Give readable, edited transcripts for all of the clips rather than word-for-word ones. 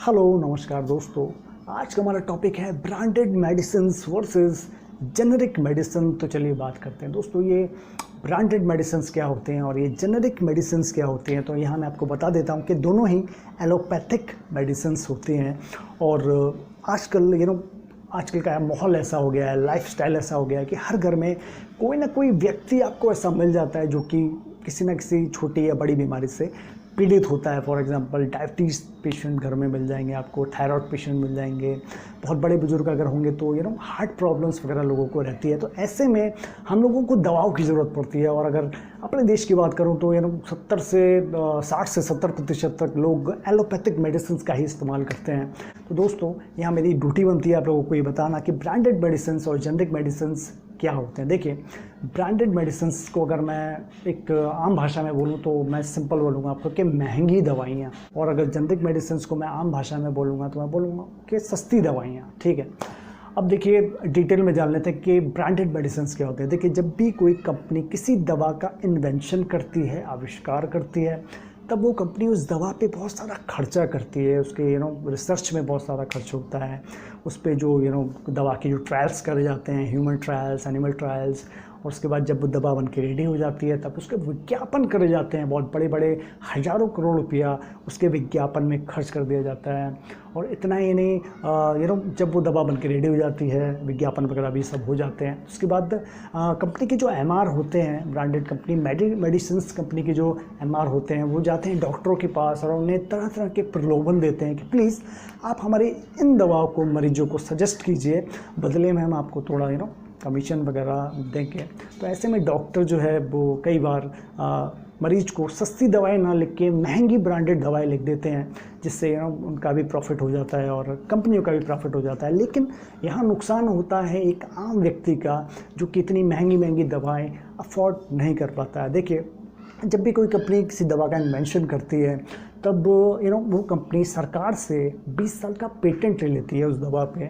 Hello नमस्कार दोस्तों। आज का हमारा टॉपिक है branded medicines versus generic medicine. तो चलिए बात करते हैं दोस्तों, ये ब्रांडेड मेडिसिन्स क्या होते हैं और ये जेनेरिक मेडिसिन्स क्या होते हैं। तो यहाँ मैं आपको बता देता हूँ कि दोनों ही एलोपैथिक मेडिसिन्स होते हैं। और आजकल आजकल का माहौल ऐसा हो गया है, लाइफस्टाइल ऐसा हो गया है कि हर घर में कोई ना कोई व्यक्ति आपको ऐसा मिल जाता है जो कि किसी न किसी छोटी या बड़ी बीमारी से पीड़ित होता है। फॉर एग्जांपल डायबिटीज़ पेशेंट घर में मिल जाएंगे आपको, थायराइड पेशेंट मिल जाएंगे, बहुत बड़े बुजुर्ग अगर होंगे तो हार्ट प्रॉब्लम्स वगैरह लोगों को रहती है। तो ऐसे में हम लोगों को दवाओं की ज़रूरत पड़ती है। और अगर अपने देश की बात करूं तो 60 से 70% तक लोग एलोपैथिक मेडिसिन का ही इस्तेमाल करते हैं। तो दोस्तों यहाँ मेरी ड्यूटी बनती है आप लोगों को ये बताना कि ब्रांडेड मेडिसिन और जेनेरिक मेडिसिन क्या होते हैं। देखिए, ब्रांडेड मेडिसिन्स को अगर मैं एक आम भाषा में बोलूँ तो मैं सिंपल बोलूँगा आपको कि महंगी दवाइयाँ, और अगर जेनेरिक मेडिसिन्स को मैं आम भाषा में बोलूँगा तो मैं बोलूँगा कि सस्ती दवाइयाँ। ठीक है, अब देखिए डिटेल में जान लेते हैं कि ब्रांडेड मेडिसिन्स क्या होते हैं। देखिए, जब भी कोई कंपनी किसी दवा का इन्वेंशन करती है, आविष्कार करती है, तब वो कंपनी उस दवा पे बहुत सारा खर्चा करती है। उसके रिसर्च में बहुत सारा खर्च होता है। उस पर जो दवा के जो ट्रायल्स करे जाते हैं, ह्यूमन ट्रायल्स, एनिमल ट्रायल्स, और उसके बाद जब वो दवा बन के रेडी हो जाती है तब उसके विज्ञापन करे जाते हैं। बहुत बड़े बड़े हज़ारों करोड़ रुपया उसके विज्ञापन में खर्च कर दिया जाता है। और इतना ही नहीं, जब वो दवा बन के रेडी हो जाती है, विज्ञापन वगैरह भी सब हो जाते हैं, उसके बाद कंपनी के जो एमआर होते हैं, ब्रांडेड कंपनी मेडिसिन्स कंपनी के जो एमआर होते हैं, वो जाते हैं डॉक्टरों के पास और उन्हें तरह तरह के प्रलोभन देते हैं कि प्लीज़ आप हमारी इन दवाओं को मरीजों को सजेस्ट कीजिए, बदले में हम आपको थोड़ा कमीशन वगैरह देंगे। तो ऐसे में डॉक्टर जो है वो कई बार मरीज को सस्ती दवाएं ना लिख के महंगी ब्रांडेड दवाएं लिख देते हैं, जिससे उनका भी प्रॉफिट हो जाता है और कंपनियों का भी प्रॉफिट हो जाता है। लेकिन यहाँ नुकसान होता है एक आम व्यक्ति का, जो कि इतनी महंगी महंगी दवाएं अफोर्ड नहीं कर पाता है। देखिए, जब भी कोई कंपनी किसी दवा का इन्वेंशन करती है तब वो कंपनी सरकार से 20 साल का पेटेंट ले लेती है उस दवा पे,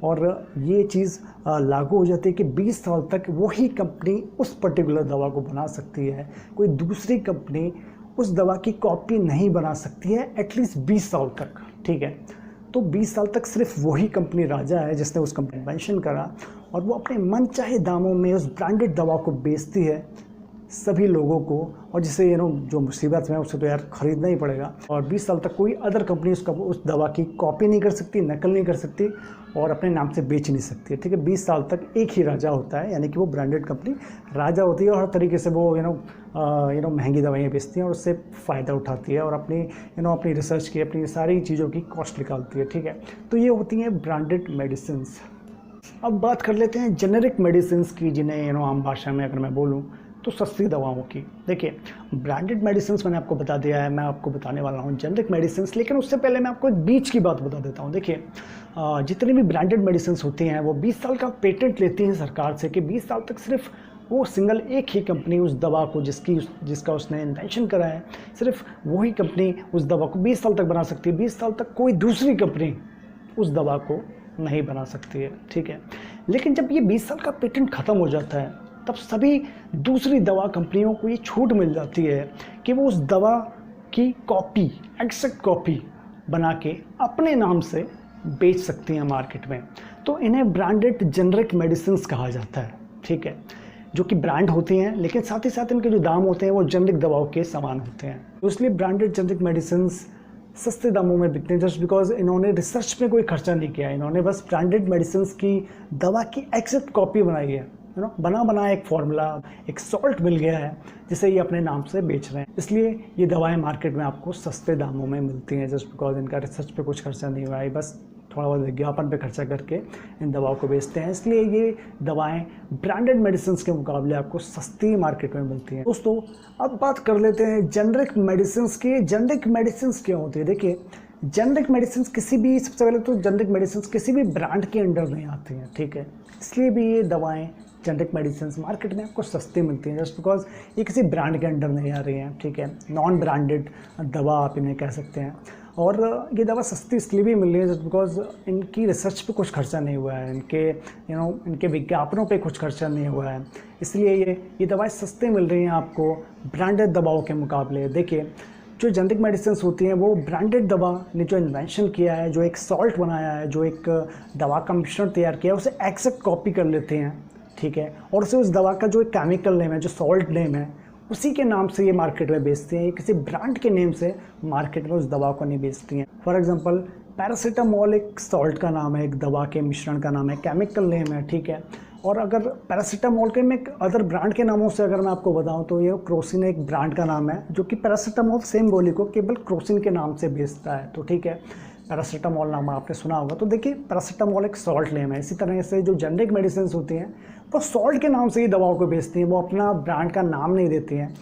और ये चीज़ लागू हो जाती है कि 20 साल तक वही कंपनी उस पर्टिकुलर दवा को बना सकती है। कोई दूसरी कंपनी उस दवा की कॉपी नहीं बना सकती है एटलीस्ट 20 साल तक। ठीक है, तो 20 साल तक सिर्फ वही कंपनी राजा है जिसने उस कंपनी इन्वेंशन करा, और वो अपने मनचाहे दामों में उस ब्रांडेड दवा को बेचती है सभी लोगों को, और जिससे जो मुसीबत में उसे तो यार ख़रीदना ही पड़ेगा। और 20 साल तक कोई अदर कंपनी उस दवा की कॉपी नहीं कर सकती, नकल नहीं कर सकती और अपने नाम से बेच नहीं सकती है। ठीक है, 20 साल तक एक ही राजा होता है, यानी कि वो ब्रांडेड कंपनी राजा होती है और हर तरीके से वो महंगी दवाइयाँ बेचती हैं और उससे फ़ायदा उठाती है और अपनी रिसर्च की, अपनी सारी चीज़ों की कॉस्ट निकालती है। ठीक है, तो ये होती हैं ब्रांडेड मेडिसिन्स। अब बात कर लेते हैं जेनेरिक मेडिसिन्स की, जिन्हें आम भाषा में अगर मैं बोलूँ तो सस्ती दवाओं की। देखिए, ब्रांडेड मेडिसिन्स मैंने आपको बता दिया है, मैं आपको बताने वाला हूँ जेनेरिक मेडिसिन्स। लेकिन उससे पहले मैं आपको एक बीच की बात बता देता हूँ। देखिए, जितनी भी ब्रांडेड मेडिसिन्स होती हैं वो 20 साल का पेटेंट लेती हैं सरकार से कि 20 साल तक सिर्फ वो सिंगल एक ही कंपनी उस दवा को जिसका उसने इन्वेंशन करा है, सिर्फ वही कंपनी उस दवा को 20 साल तक बना सकती है। 20 साल तक कोई दूसरी कंपनी उस दवा को नहीं बना सकती है। ठीक है, लेकिन जब ये 20 साल का पेटेंट ख़त्म हो जाता है तब सभी दूसरी दवा कंपनियों को ये छूट मिल जाती है कि वो उस दवा की कॉपी, एग्जैक्ट कॉपी बना के अपने नाम से बेच सकती हैं मार्केट में। तो इन्हें ब्रांडेड जेनेरिक मेडिसिन्स कहा जाता है। ठीक है, जो कि ब्रांड होती हैं लेकिन साथ ही साथ इनके जो दाम होते हैं वो जेनेरिक दवाओं के समान होते हैं। तो इसलिए ब्रांडेड जेनेरिक मेडिसिन्स सस्ते दामों में बिकते हैं, जस्ट बिकॉज इन्होंने रिसर्च में कोई खर्चा नहीं किया। इन्होंने बस ब्रांडेड मेडिसिन्स की दवा की एग्जैक्ट कॉपी बनाई है, बना एक फॉर्मूला, एक सॉल्ट मिल गया है जिसे ये अपने नाम से बेच रहे हैं। इसलिए ये दवाएं मार्केट में आपको सस्ते दामों में मिलती हैं, जस्ट बिकॉज इनका रिसर्च पे कुछ खर्चा नहीं हुआ है, बस थोड़ा बहुत विज्ञापन पे खर्चा करके इन दवाओं को बेचते हैं। इसलिए ये दवाएं ब्रांडेड मेडिसिन के मुकाबले आपको सस्ती मार्केट में मिलती हैं। दोस्तों, अब बात कर लेते हैं जेनेरिक मेडिसिन की। जेनेरिक मेडिसिन क्या होती है? देखिए, जेनेरिक मेडिसिन सबसे पहले तो जेनेरिक मेडिसिन किसी भी ब्रांड के अंडर नहीं आती हैं। ठीक है, इसलिए भी ये दवाएं जेनेरिक मेडिसिन मार्केट में आपको सस्ती मिलती हैं, जस्ट बिकॉज ये किसी ब्रांड के अंडर नहीं आ रही हैं। ठीक है, नॉन ब्रांडेड दवा आप इन्हें कह सकते हैं। और ये दवा सस्ती इसलिए भी मिल रही है जस्ट बिकॉज इनकी रिसर्च पे कुछ खर्चा नहीं हुआ है, इनके विज्ञापनों पे कुछ खर्चा नहीं हुआ है, इसलिए ये दवाएं सस्ते मिल रही हैं आपको ब्रांडेड दवाओं के मुकाबले। देखिए, जो जेनरिक मेडिसिन होती हैं वो ब्रांडेड दवा ने जो इन्वेंशन किया है, जो एक सॉल्ट बनाया है, जो एक दवा का मिश्रण तैयार किया है, उसे एक्सेप्ट कॉपी कर लेते हैं, ठीक है, और उसे उस दवा का जो एक केमिकल नेम है, जो सॉल्ट नेम है, उसी के नाम से ये मार्केट में बेचते हैं। ये किसी ब्रांड के नेम से मार्केट में उस दवा को नहीं बेचती हैं। फॉर एग्जांपल पैरासीटामोल एक सॉल्ट का नाम है, एक दवा के मिश्रण का नाम है, केमिकल नेम है, ठीक है। और अगर पैरासीटामोल के मैं अदर ब्रांड के नामों से अगर मैं आपको बताऊं तो ये क्रोसिन एक ब्रांड का नाम है, जो कि पैरासीटामोल सेम गोली को केवल क्रोसिन के नाम से बेचता है। तो ठीक है, पैरासीटामोल नाम आपने सुना होगा। तो देखिए पैरासीटामोल एक सॉल्ट नेम है। इसी तरह से जो जेनरिक मेडिसिन होती हैं वो सॉल्ट के नाम से ही दवाओं को बेचती हैं, वो अपना ब्रांड का नाम नहीं देती हैं,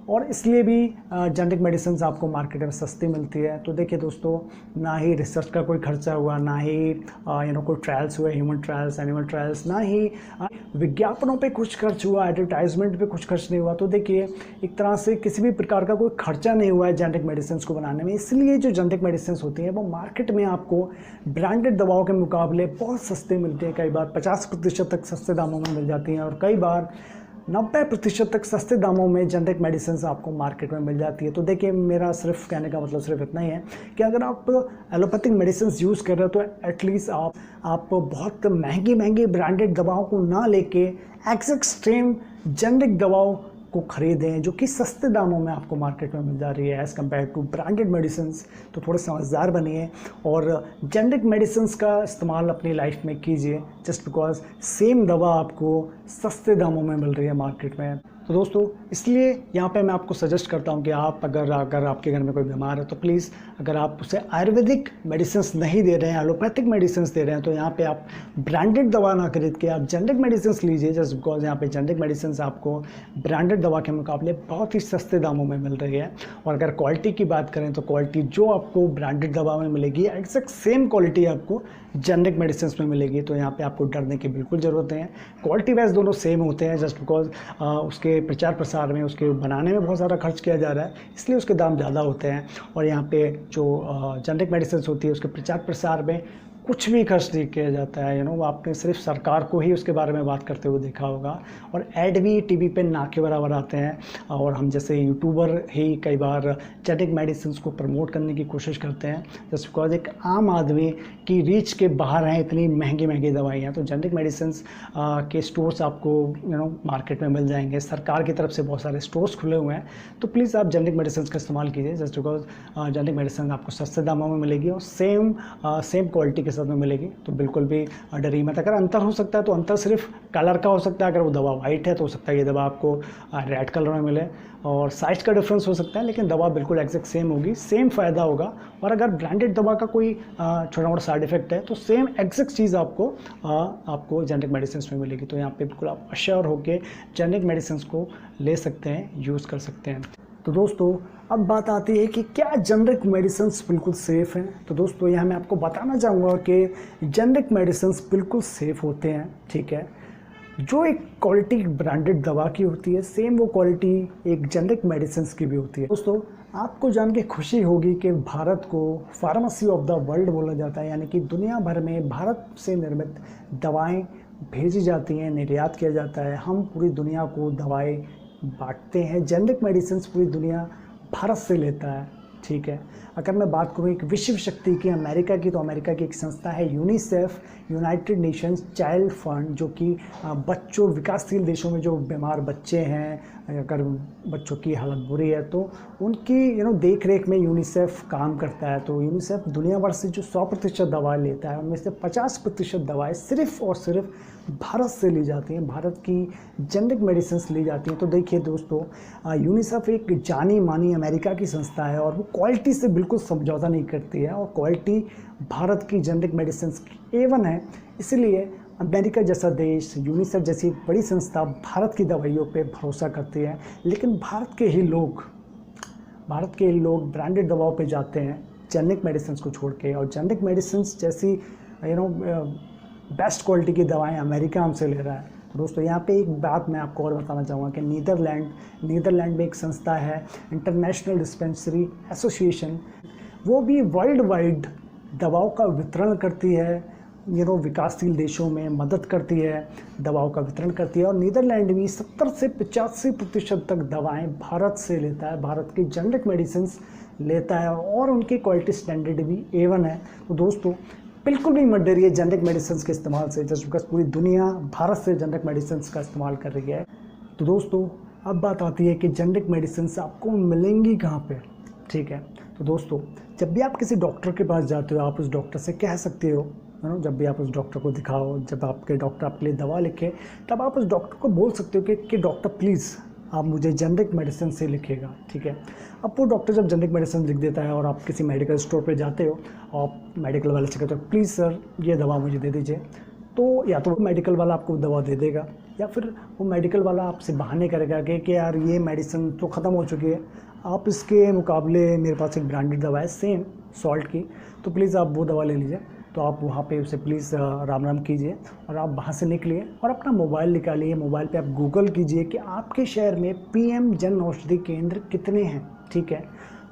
और इसलिए भी जेनरिक मेडिसिन आपको मार्केट में सस्ती मिलती है। तो देखिए दोस्तों, ना ही रिसर्च का कोई खर्चा हुआ, ना ही कोई ट्रायल्स हुए, ह्यूमन ट्रायल्स, एनिमल ट्रायल्स, ना ही विज्ञापनों पे कुछ खर्च हुआ, एडवर्टाइजमेंट पे कुछ खर्च नहीं हुआ। तो देखिए एक तरह से किसी भी प्रकार का कोई खर्चा नहीं हुआ है जेनरिक मेडिसिन को बनाने में। इसलिए जो जेनरिक मेडिसिन होती हैं वो मार्केट में आपको ब्रांडेड दवाओं के मुकाबले बहुत सस्ते मिलते हैं। कई बार 50% तक सस्ते दामों में मिल जाती हैं, और कई बार 90% तक सस्ते दामों में जेनरिक मेडिसिन आपको मार्केट में मिल जाती है। तो देखिए मेरा सिर्फ कहने का मतलब सिर्फ इतना ही है कि अगर आप एलोपैथिक मेडिसिन यूज़ कर रहे हो तो एटलीस्ट आप बहुत महंगी ब्रांडेड दवाओं को ना लेके एक्सट्रीम जेनरिक दवाओं को ख़रीदें, जो कि सस्ते दामों में आपको मार्केट में मिल जा रही है as compared to branded medicine. तो थोड़े समझदार बनिए और जेनरिक मेडिसिन का इस्तेमाल अपनी लाइफ में कीजिए, जस्ट बिकॉज सेम दवा आपको सस्ते दामों में मिल रही है मार्केट में। तो दोस्तों इसलिए यहाँ पे मैं आपको सजेस्ट करता हूँ कि आप अगर आपके घर में कोई बीमार है तो प्लीज़, अगर आप उसे आयुर्वेदिक मेडिसिन नहीं दे रहे हैं, एलोपैथिक मेडिसिन दे रहे हैं, तो यहाँ पे आप ब्रांडेड दवा ना खरीद के आप जेनरिक मेडिसिन लीजिए, जस्ट बिकॉज यहाँ पे जेनरिक मेडिसिन आपको ब्रांडेड दवा के मुकाबले बहुत ही सस्ते दामों में मिल रही है। और अगर क्वालिटी की बात करें तो क्वालिटी जो आपको ब्रांडेड दवा में मिलेगी एग्जैक्ट सेम क्वालिटी आपको जेनरिक मेडिसिन में मिलेगी। तो यहाँ पे आपको डरने की बिल्कुल ज़रूरत नहीं है। क्वालिटी वाइज दोनों सेम होते हैं, जस्ट बिकॉज उसके प्रचार प्रसार में, उसके बनाने में बहुत सारा खर्च किया जा रहा है, इसलिए उसके दाम ज़्यादा होते हैं। और यहाँ पे जो जेनरिक मेडिसिन होती है उसके प्रचार प्रसार में कुछ भी खर्च नहीं किया जाता है। आपने सिर्फ सरकार को ही उसके बारे में बात करते हुए देखा होगा, और ऐड भी टीवी पे ना के बराबर आते हैं। और हम जैसे यूट्यूबर ही कई बार जेनरिक मेडिसिन को प्रमोट करने की कोशिश करते हैं, जस्ट बिकॉज एक आम आदमी की रीच के बाहर हैं इतनी महंगी दवाइयाँ। तो जेनरिक मेडिसिन के स्टोर्स आपको मार्केट में मिल जाएंगे, सरकार की तरफ से बहुत सारे स्टोर्स खुले हुए हैं। तो प्लीज़ आप जेनरिक मेडिसिन का इस्तेमाल कीजिए, जस्ट बिकॉज जेनरिक मेडिसिन आपको सस्ते दामों में मिलेगी और सेम क्वालिटी के साथ में मिलेगी। तो बिल्कुल भी डरिए मत। अगर अंतर हो सकता है तो अंतर सिर्फ कलर का हो सकता है। अगर वो दवा वाइट है तो हो सकता है ये दवा आपको रेड कलर में मिले, और साइज का डिफरेंस हो सकता है, लेकिन दवा बिल्कुल एग्जैक्ट सेम होगी, सेम फ़ायदा होगा। और अगर ब्रांडेड दवा का कोई छोटा मोटा साइड इफेक्ट है तो सेम एग्जैक्ट चीज़ आपको जेनरिक मेडिसिन में मिलेगी। तो यहाँ पे बिल्कुल आप अश्योर होकर जेनरिक मेडिसिन को ले सकते हैं, यूज़ कर सकते हैं। तो दोस्तों अब बात आती है कि क्या जेनरिक मेडिसिन बिल्कुल सेफ़ हैं। तो दोस्तों यहाँ मैं आपको बताना चाहूँगा कि जेनरिक मेडिसिन बिल्कुल सेफ़ होते हैं, ठीक है। जो एक क्वालिटी ब्रांडेड दवा की होती है, सेम वो क्वालिटी एक जेनरिक मेडिसिन की भी होती है। दोस्तों आपको जान के खुशी होगी कि भारत को फार्मेसी ऑफ द वर्ल्ड बोला जाता है, यानी कि दुनिया भर में भारत से निर्मित दवाएँ भेजी जाती हैं, निर्यात किया जाता है। हम पूरी दुनिया को दवाएँ बांटते हैं। जेनरिक मेडिसिन पूरी दुनिया भारत से लेता है, ठीक है। अगर मैं बात करूँ एक विश्व शक्ति की, अमेरिका की, तो अमेरिका की एक संस्था है UNICEF, United Nations child fund, जो कि बच्चों, विकासशील देशों में जो बीमार बच्चे हैं, अगर बच्चों की हालत बुरी है तो उनकी देख रेख में यूनिसेफ काम करता है। तो यूनिसेफ दुनिया भर से जो 100% दवाएँ लेता है, उनमें से 50% दवाएँ सिर्फ़ और सिर्फ भारत से ली जाती हैं, भारत की जेनरिक मेडिसिन ली जाती हैं। तो देखिए दोस्तों, यूनिसेफ एक जानी मानी अमेरिका की संस्था है और वो क्वालिटी से बिल्कुल समझौता नहीं करती है, और क्वालिटी भारत की जेनरिक मेडिसिन की A1 है। इसलिए अमेरिका जैसा देश, यूनिसेफ जैसी बड़ी संस्था भारत की दवाइयों पे भरोसा करती है, लेकिन भारत के ही लोग ब्रांडेड दवाओं पे जाते हैं जेनरिक मेडिसिन को छोड़ के। और जेनरिक मेडिसिन जैसी बेस्ट क्वालिटी की दवाएं अमेरिका हमसे ले रहा है। तो दोस्तों यहाँ पे एक बात मैं आपको और बताना चाहूँगा कि नीदरलैंड में एक संस्था है, इंटरनेशनल डिस्पेंसरी एसोसिएशन, वो भी वर्ल्ड वाइड दवाओं का वितरण करती है, विकासशील देशों में मदद करती है, दवाओं का वितरण करती है। और नीदरलैंड भी 70 से 85% तक दवाएं भारत से लेता है, भारत की जेनरिक मेडिसिन लेता है और उनकी क्वालिटी स्टैंडर्ड भी A1 है। तो दोस्तों बिल्कुल भी मत डरिए जेनरिक मेडिसिन के इस्तेमाल से, जस्ट बिकॉज पूरी दुनिया भारत से जेनरिक मेडिसिन का इस्तेमाल कर रही है। तो दोस्तों अब बात आती है कि जेनरिक मेडिसिन आपको मिलेंगी कहाँ पे, ठीक है। तो दोस्तों जब भी आप किसी डॉक्टर के पास जाते हो, आप उस डॉक्टर से कह सकते हो, जब भी आप उस डॉक्टर को दिखाओ, जब आपके डॉक्टर आपके लिए दवा लिखे, तब आप उस डॉक्टर को बोल सकते हो कि डॉक्टर प्लीज़ आप मुझे जेनरिक मेडिसिन से लिखेगा, ठीक है। अब वो डॉक्टर जब जेनरिक मेडिसिन लिख देता है और आप किसी मेडिकल स्टोर पे जाते हो और मेडिकल वाले से कहते हो प्लीज़ सर ये दवा मुझे दे दीजिए, तो या तो वो मेडिकल वाला आपको दवा दे देगा या फिर वो मेडिकल वाला आपसे बहाने करेगा कि यार ये मेडिसिन तो ख़त्म हो चुकी है, आप इसके मुकाबले मेरे पास एक ब्रांडेड दवा है सेम सॉल्ट की, तो प्लीज़ आप वो दवा ले लीजिए। तो आप वहाँ पे उसे प्लीज़ राम राम कीजिए और आप वहाँ से निकलिए और अपना मोबाइल निकालिए। मोबाइल पे आप गूगल कीजिए कि आपके शहर में PM जन औषधि केंद्र कितने हैं, ठीक है।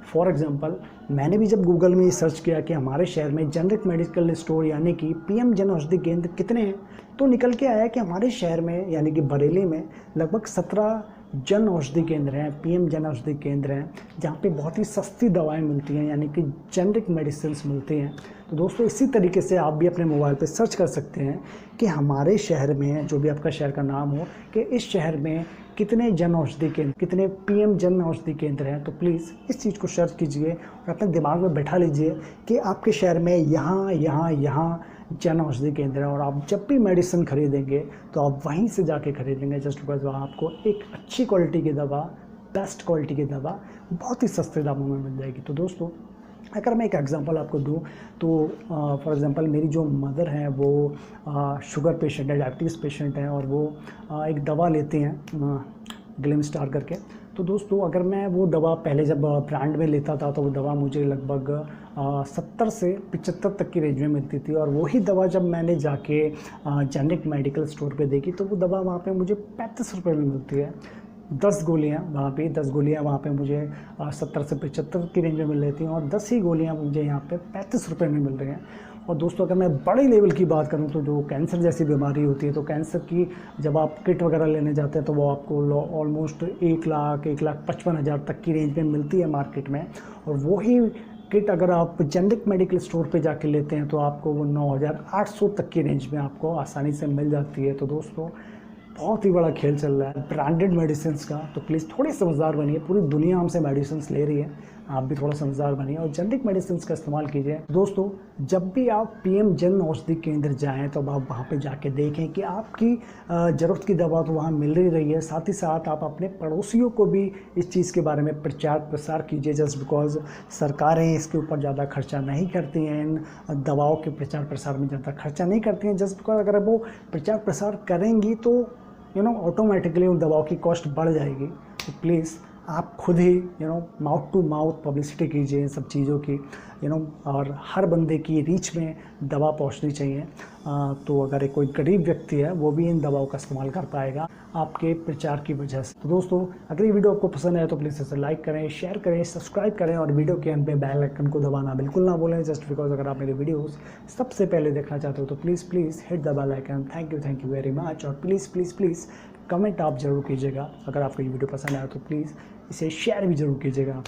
फॉर एग्जांपल मैंने भी जब गूगल में सर्च किया कि हमारे शहर में जेनरिक मेडिकल स्टोर यानी कि PM जन औषधि केंद्र कितने हैं, तो निकल के आया कि हमारे शहर में यानी कि बरेली में लगभग 17 जन औषधि केंद्र हैं, PM जन औषधि केंद्र हैं, जहाँ पे बहुत ही सस्ती दवाएं मिलती हैं यानी कि जेनरिक मेडिसिन मिलती हैं। तो दोस्तों इसी तरीके से आप भी अपने मोबाइल पे सर्च कर सकते हैं कि हमारे शहर में, जो भी आपका शहर का नाम हो, कि इस शहर में कितने जन औषधि केंद्र, कितने PM जन औषधि केंद्र हैं। तो प्लीज़ इस चीज़ को सर्च कीजिए और अपने दिमाग में बैठा लीजिए कि आपके शहर में यहाँ जन औषधि केंद्र है और आप जब भी मेडिसिन खरीदेंगे तो आप वहीं से जाके खरीदेंगे, जस्ट बिकॉज वहाँ आपको एक अच्छी क्वालिटी की दवा, बेस्ट क्वालिटी की दवा बहुत ही सस्ते दामों में मिल जाएगी। तो दोस्तों अगर मैं एक एग्जांपल आपको दूं तो फॉर एग्जांपल मेरी जो मदर हैं वो शुगर पेशेंट है, डायबिटीज़ पेशेंट हैं और वो एक दवा लेते हैं ग्लिम स्टार करके। तो दोस्तों अगर मैं वो दवा पहले जब ब्रांड में लेता था तो वो दवा मुझे लगभग 70 से 75 तक की रेंज में मिलती थी और वही दवा जब मैंने जाके जेनरिक मेडिकल स्टोर पे देखी तो वो दवा वहाँ पे मुझे 35 रुपये में मिलती है। 10 गोलियाँ वहाँ पे 10 गोलियाँ वहाँ पे मुझे 70 से 75 की रेंज में मिल रही थी और 10 ही गोलियाँ मुझे यहाँ पे 35 रुपये में मिल रही हैं। और दोस्तों अगर मैं बड़े लेवल की बात करूँ तो जो कैंसर जैसी बीमारी होती है, तो कैंसर की जब आप किट वगैरह लेने जाते हैं तो वो आपको ऑलमोस्ट 1,55,000 तक की रेंज में मिलती है मार्केट में। और वही किट अगर आप जेनरिक मेडिकल स्टोर पे जाके लेते हैं तो आपको वो 9,800 तक की रेंज में आपको आसानी से मिल जाती है। तो दोस्तों बहुत ही बड़ा खेल चल रहा है ब्रांडेड मेडिसिन का, तो प्लीज़ थोड़े समझदार बनिए। पूरी दुनिया हमसे मेडिसिन ले रही है, आप भी थोड़ा समझदार बनिए और जेनरिक मेडिसिन का इस्तेमाल कीजिए। दोस्तों जब भी आप PM जन औषधि केंद्र जाएं तो आप वहां पे जाके देखें कि आपकी ज़रूरत की दवा तो वहां मिल ही रही है, साथ ही साथ आप अपने पड़ोसियों को भी इस चीज़ के बारे में प्रचार प्रसार कीजिए। जस्ट बिकॉज सरकारें इसके ऊपर ज़्यादा खर्चा नहीं करती हैं, इन दवाओं के प्रचार प्रसार में ज़्यादा खर्चा नहीं करती हैं। जस्ट बिकॉज अगर वो प्रचार प्रसार करेंगी तो ऑटोमेटिकली उन दवाओं की कॉस्ट बढ़ जाएगी। तो प्लीज़ आप खुद ही माउथ टू माउथ पब्लिसिटी कीजिए इन सब चीज़ों की, और हर बंदे की रीच में दवा पहुंचनी चाहिए। तो अगर कोई गरीब व्यक्ति है वो भी इन दवाओं का इस्तेमाल कर पाएगा आपके प्रचार की वजह से। तो दोस्तों अगर ये वीडियो आपको पसंद आए तो प्लीज़ इसे लाइक करें, शेयर करें, सब्सक्राइब करें और वीडियो के अंत पे बेल आइकन को दबाना बिल्कुल ना भूलें। जस्ट बिकॉज अगर आप मेरे वीडियोस सबसे पहले देखना चाहते हो तो please hit the bell icon. Thank you very much. और प्लीज़ कमेंट आप ज़रूर कीजिएगा। अगर आपको ये वीडियो पसंद आया तो प्लीज़ इसे शेयर भी ज़रूर कीजिएगा।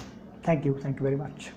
Thank you very much.